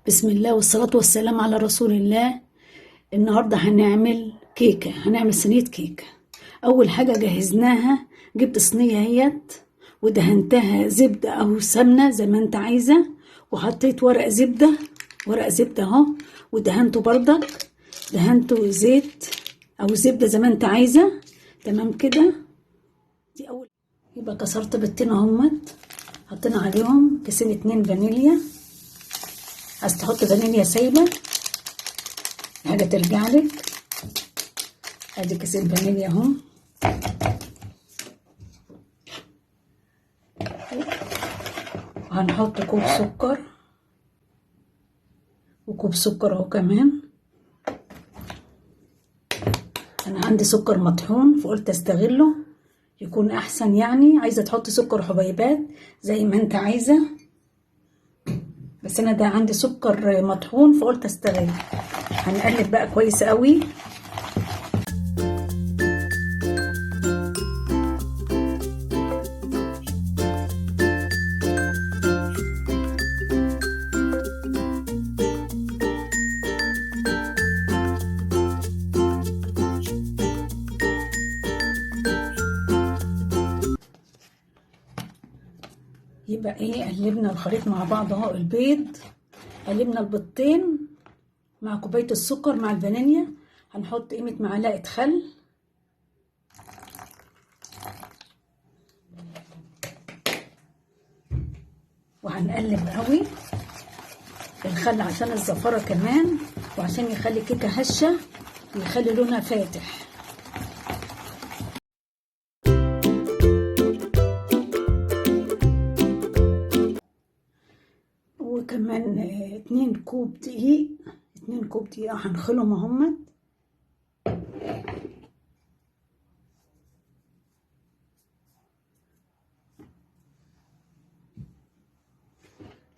بسم الله والصلاة والسلام على رسول الله. النهاردة هنعمل كيكة، هنعمل صينية كيكة. أول حاجة جهزناها، جبت صينية اهيت ودهنتها زبدة أو سمنة زي ما انت عايزة، وحطيت ورق زبدة اهو، ودهنته بردك، دهنته زيت أو زبدة زي ما انت عايزة. تمام كده. دي أول. يبقى كسرت بيضتين اهمت، حطينا عليهم كيسين 2 فانيليا. عايز تحط فانيليا سايبة حاجة ترجع لك. ادي كيسين فانيليا اهو، وهنحط كوب سكر وكوب سكر اهو كمان. انا عندي سكر مطحون فقلت استغله يكون احسن، يعني عايزة تحط سكر حبيبات زي ما انت عايزة، بس انا ده عندي سكر مطحون فقلت استغله. هنقلب بقى كويس قوي. يبقى ايه، قلبنا الخليط مع بعض اهو. البيض قلبنا البيضتين مع كوبايه السكر مع الفانيليا. هنحط قيمه معلقه خل، وهنقلب قوي الخل عشان الزفاره كمان، وعشان يخلي الكيكه هشه ويخلي لونها فاتح. وكمان 2 كوب دقيق، 2 كوب دقيق هنخلهم اهم.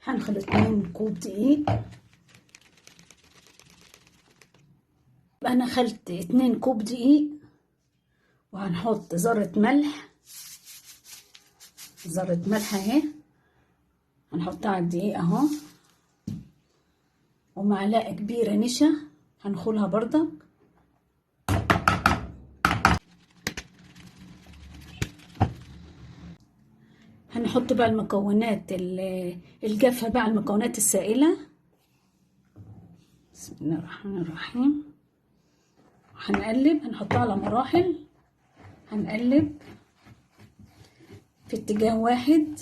هنخلط 2 كوب دقيق. يبقى انا خلطت 2 كوب دقيق، وهنحط ذرة ملح، ذرة ملح اهي هنحطها على الدقيق اهو، ومعلقة كبيرة نشا هنخلها برضك. هنحط بقى المكونات الجافة بقى، المكونات السائلة. بسم الله الرحمن الرحيم. هنقلب، هنحطها على مراحل، هنقلب في اتجاه واحد.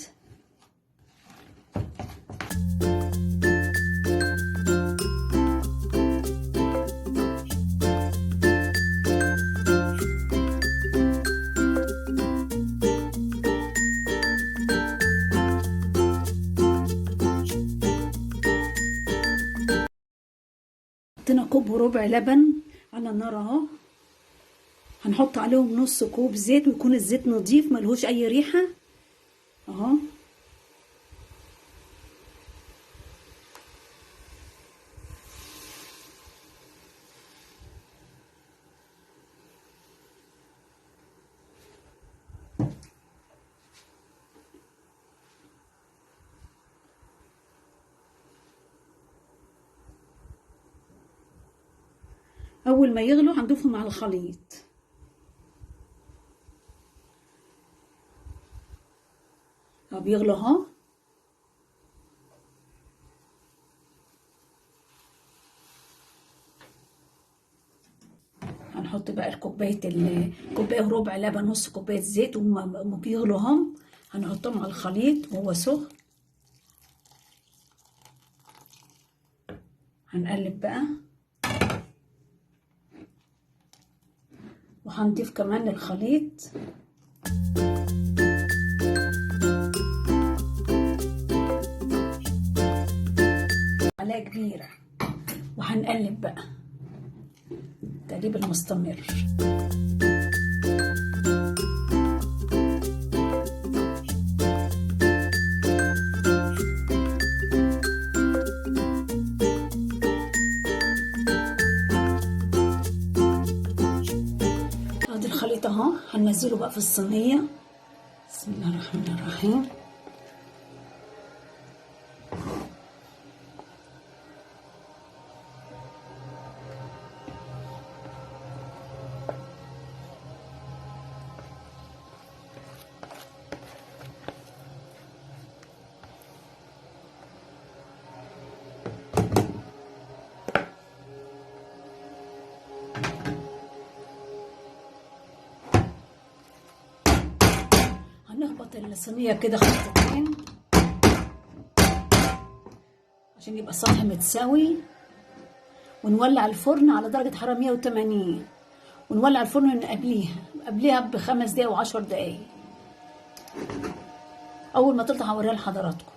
حطينا كوب وربع لبن على النار اهو. هنحط عليهم نص كوب زيت، ويكون الزيت نظيف ملهوش اي ريحة اهو. اول ما يغلوا هنضيفهم على الخليط. بيغلوا اهو. هنحط بقى كوبايه وربع لبن، نص كوبايه زيت، وما بيغلوا هم هنحطهم على الخليط وهو سخن. هنقلب بقى، وهنضيف كمان الخليط. معلقه كبيره، وهنقلب بقى التقليب المستمر. ادي الخليط اهو، هننزله بقى في الصينيه. بسم الله الرحمن الرحيم. هنظبط الصينية كده خطتين عشان يبقى السطح متساوي، ونولع الفرن على درجة حرارة 180، ونولع الفرن من قبليها ب5 دقايق و10 دقايق. أول ما تطلع هوريها لحضراتكم.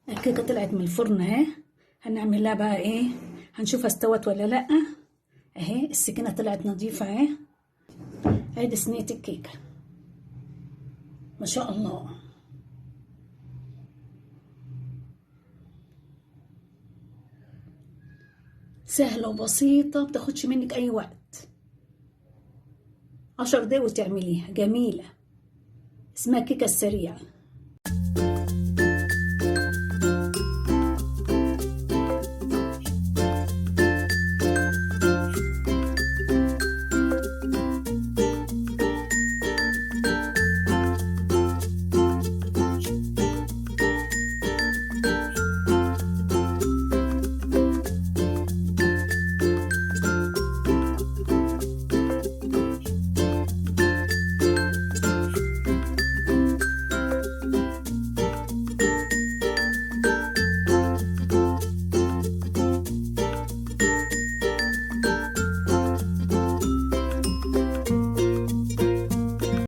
الكيكة طلعت من الفرن اهي، هنعمل لها بقى ايه، هنشوفها استوت ولا لأ. اهي السكينة طلعت نظيفة اهي. ادي صينية الكيكة ما شاء الله. سهلة وبسيطة، بتاخدش منك اي وقت، 10 دقايق وتعمليها. جميلة، اسمها كيكة السريعة.